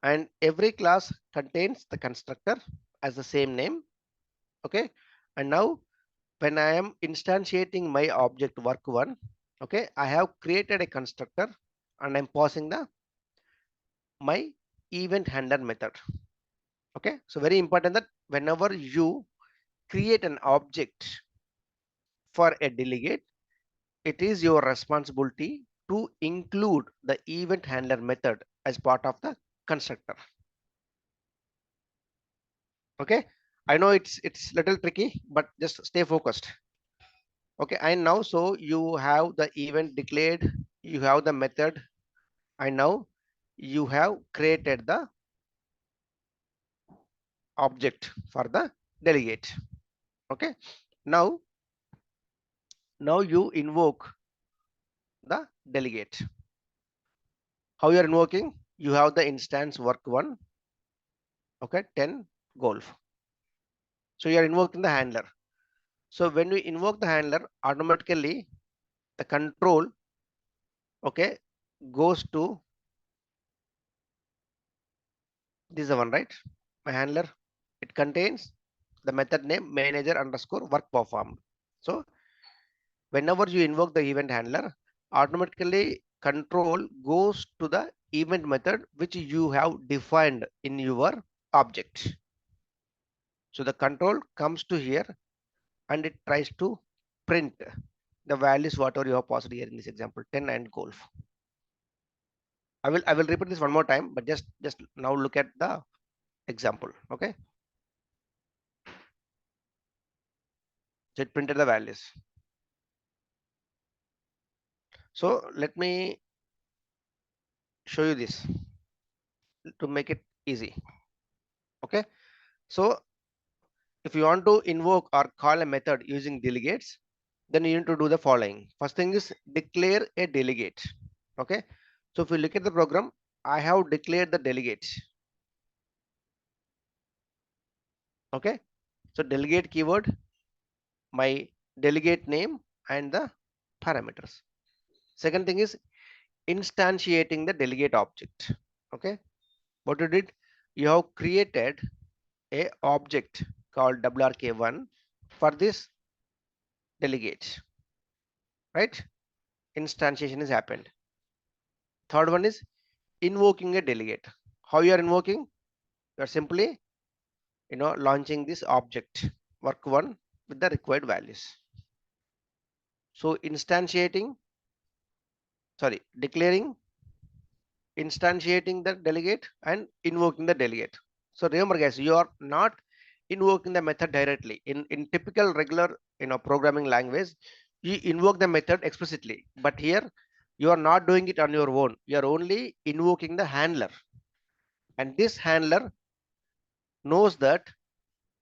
and every class contains the constructor as the same name, okay. And now when I am instantiating my object work1, okay, I have created a constructor and I'm passing the my event handler method. Okay, so very important that whenever you create an object for a delegate, it is your responsibility to include the event handler method as part of the constructor. Okay, I know it's little tricky, but just stay focused. Okay, and now so you have the event declared, you have the method, and now you have created the object for the delegate. Okay, now you invoke the delegate. How you are invoking? You have the instance work1, okay, 10 golf. So you are invoking the handler. So when we invoke the handler, automatically the control, okay, goes to this is the one, right? My handler, it contains the method name manager underscore work performed. So whenever you invoke the event handler, automatically control goes to the event method which you have defined in your object. So the control comes to here and it tries to print the values whatever you have passed here in this example, 10 and golf. I will repeat this one more time, but just now look at the example. Okay, so it printed the values. So let me show you this to make it easy. Okay, so if you want to invoke or call a method using delegates, then you need to do the following. First thing is declare a delegate. Okay, so if you look at the program, I have declared the delegate. Okay, so delegate keyword, my delegate name and the parameters. Second thing is instantiating the delegate object. Okay, what you did, you have created a object called WRK1 for this delegate, right? Instantiation is happened. Third one is invoking a delegate. How you are invoking? You are simply, launching this object work1 with the required values. So declaring, instantiating the delegate and invoking the delegate. So remember guys, you are not invoking the method directly. In typical regular programming language, you invoke the method explicitly, but here you are not doing it on your own. You are only invoking the handler, and this handler knows that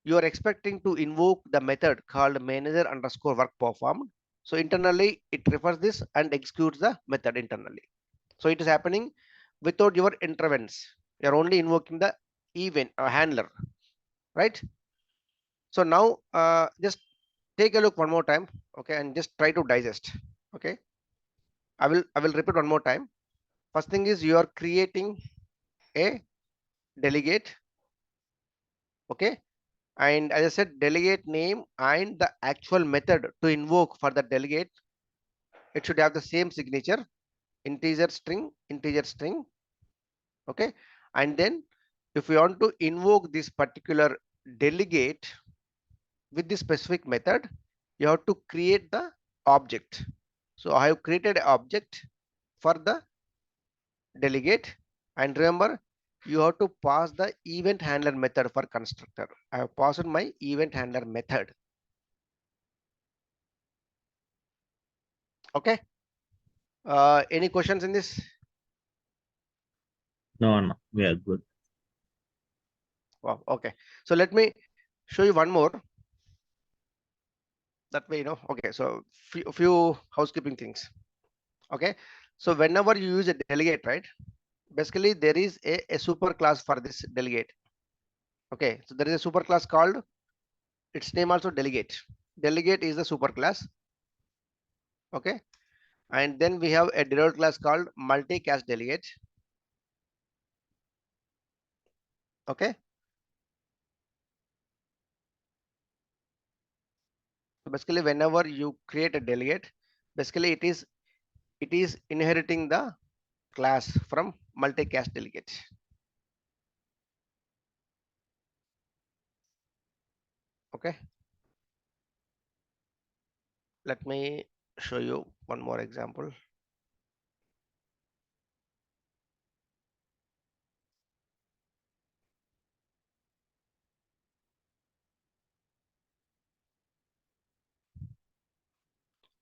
you are expecting to invoke the method called manager underscore work performed. So internally it refers this and executes the method internally. So it is happening without your interventions. You are only invoking the event handler, right? So now just take a look one more time, okay, and just try to digest. Okay, I will repeat one more time. First thing is you are creating a delegate, okay, And as I said, delegate name and the actual method to invoke for the delegate, it should have the same signature, integer string. Okay. And then if we want to invoke this particular delegate with the specific method, you have to create the object. So I have created an object for the delegate, and remember, you have to pass the event handler method for constructor. I have passed my event handler method. Okay. Any questions in this? No, no, we are good. Wow. Okay. So let me show you one more. That way, you know. Okay. So few housekeeping things. Okay. So whenever you use a delegate, right? Basically, there is a super class for this delegate. Okay. So there is a super class called, its name also delegate. Delegate is the super class. Okay. And then we have a derived class called multicast delegate. Okay. So basically, whenever you create a delegate, basically it is inheriting the class from multicast delegate. Okay. Let me show you one more example.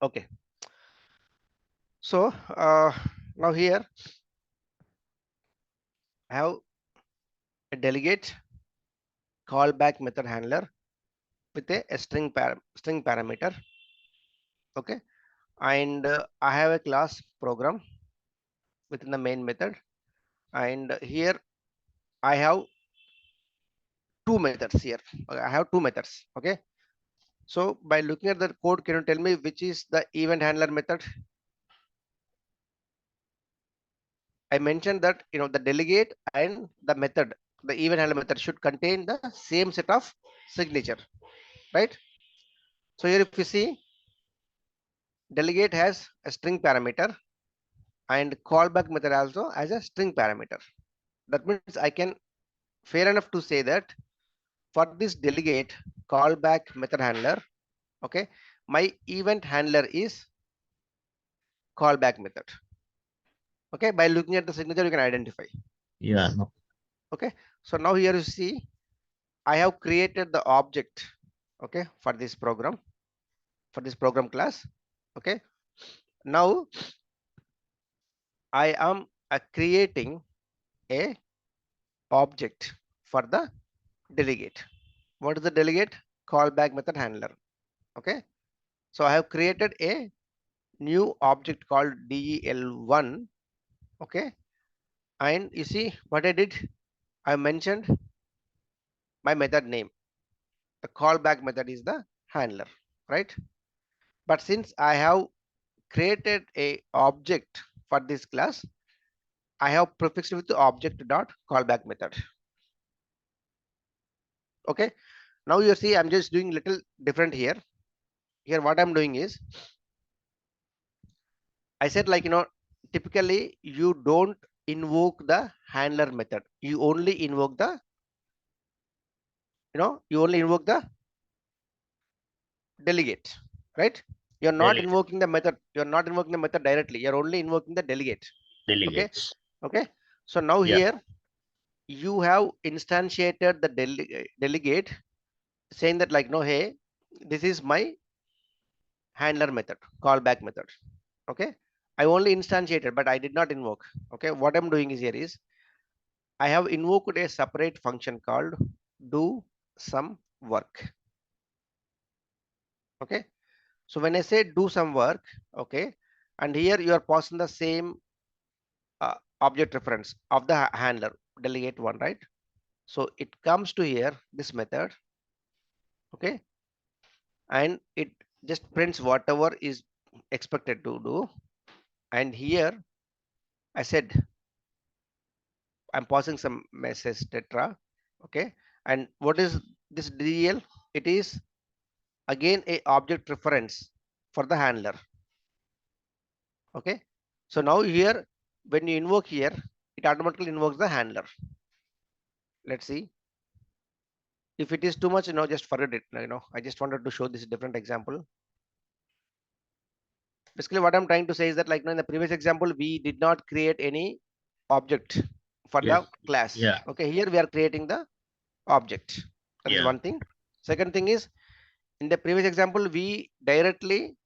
Okay. So now here I have a delegate callback method handler with a string parameter. Okay. And I have a class program within the main method, and here I have two methods here. Okay, I have two methods. Okay. So by looking at the code, can you tell me which is the event handler method? I mentioned that, you know, the delegate and the method, the event handler method should contain the same set of signature, right? So here if you see, delegate has a string parameter and callback method also has a string parameter. That means I can fair enough to say that for this delegate callback method handler, okay, my event handler is callback method. Okay, by looking at the signature, you can identify. Yeah, no. Okay, so now here you see, I have created the object, okay, for this program class. Okay, now I am creating a object for the delegate. What is the delegate? Callback method handler. Okay, so I have created a new object called del1. Okay, and you see what I did, I mentioned my method name. The callback method is the handler, right? But since I have created a object for this class, I have prefixed with the object dot callback method. Okay, now you see I'm just doing little different here. Here what I'm doing is, I said, like, you know, typically you don't invoke the handler method. You only invoke the, you only invoke the delegate, right? You're not Delegate, invoking the method. You're not invoking the method directly. You're only invoking the delegate. Okay. delegates. Okay. So now Yeah, here you have instantiated the delegate saying that, like, no, hey, this is my handler method, callback method. Okay. I only instantiated, but I did not invoke. Okay. What I'm doing is here is I have invoked a separate function called do some work. Okay. So when I say do some work, okay, and here you are passing the same object reference of the handler delegate one, right? So it comes to here, this method, okay, and it just prints whatever is expected to do. And here I said I'm passing some message tetra, okay, and what is this DL, it is again a object reference for the handler. Okay, so now here when you invoke here, it automatically invokes the handler. Let's see. If it is too much, just forget it. I just wanted to show this different example. Basically what I'm trying to say is that, in the previous example, we did not create any object for Yes. the class. Yeah. Okay, here we are creating the object. That is Yeah. one thing. Second thing is, in the previous example, we directly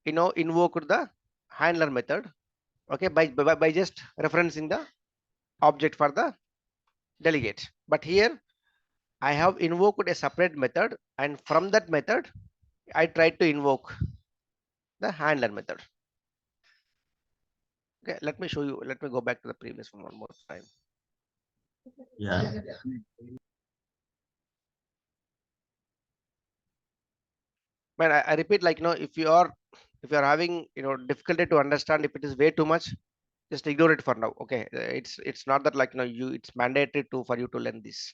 invoked the handler method, okay, by just referencing the object for the delegate. But here I have invoked a separate method, and from that method I tried to invoke the handler method. Okay, let me show you. Let me go back to the previous one more time. Yeah. But I repeat, if you are having difficulty to understand, if it is way too much, just ignore it for now. Okay, it's not that it's mandatory for you to learn this.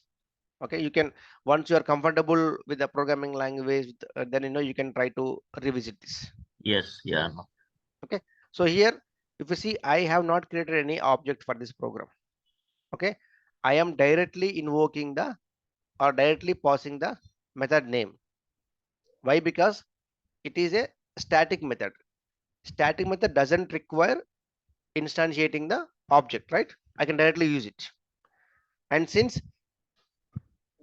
Okay, you can, once you are comfortable with the programming language, then you can try to revisit this. Yes. Yeah. No. Okay, so here if you see, I have not created any object for this program. Okay, I am directly invoking the, or directly passing the method name. Why? Because it is a static method. Static method doesn't require instantiating the object, right? I can directly use it. And since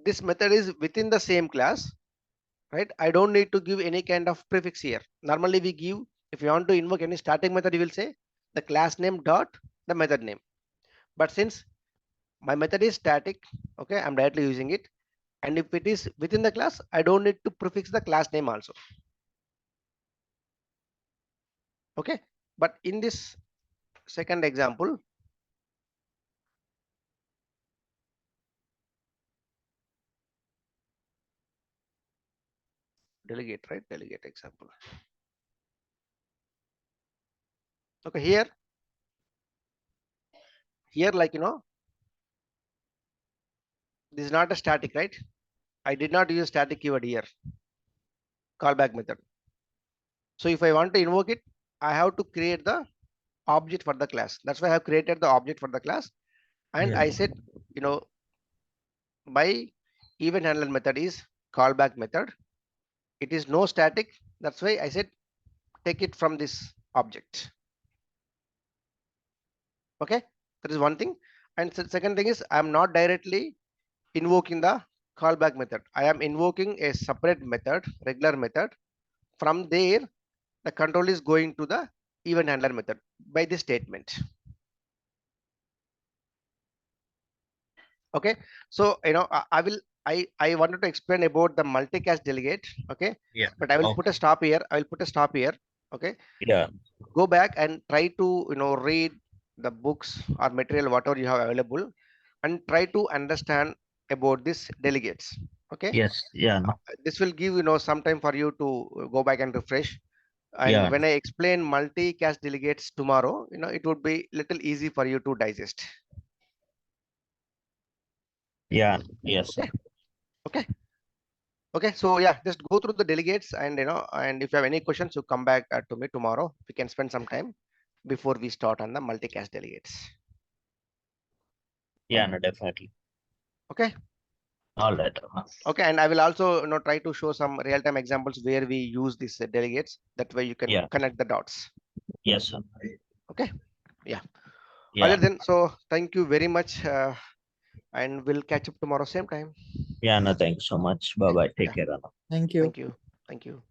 this method is within the same class, right, I don't need to give any kind of prefix here. Normally we give, if you want to invoke any static method, you will say the class name dot the method name. But since my method is static, okay, I'm directly using it. And if it is within the class, I don't need to prefix the class name also. Okay, but in this second example, delegate, right? Delegate example. Okay, here, this is not a static, right? I did not use static keyword here, callback method. So if I want to invoke it, I have to create the object for the class. That's why I have created the object for the class. And Yeah. I said, my event handler method is callback method. It is no static. That's why I said, take it from this object. Okay, that is one thing. And second thing is, I'm not directly invoking the callback method. I am invoking a separate method, regular method. From there, the control is going to the event handler method by this statement. Okay, so I wanted to explain about the multicast delegate. Okay, Yeah. but I will Okay. put a stop here. I will put a stop here. Okay, Yeah. go back and try to read the books or material whatever you have available, and try to understand about this delegates. Okay, Yes. Yeah. No. this will give some time for you to go back and refresh. And Yeah. when I explain multicast delegates tomorrow, it would be little easy for you to digest. Yeah. Yes. Okay, okay, okay. So yeah, just go through the delegates, and and if you have any questions, you come back to me tomorrow. We can spend some time before we start on the multicast delegates. Yeah. No. Definitely. Okay. All right. Okay, and I will also try to show some real-time examples where we use these delegates. That way you can Yeah. connect the dots. Yes. Sir. Okay, yeah. Yeah. Other than, so thank you very much, and we'll catch up tomorrow same time. Yeah. No. Thank you so much. Bye bye. Take Yeah. care. Anna. Thank you. Thank you. Thank you.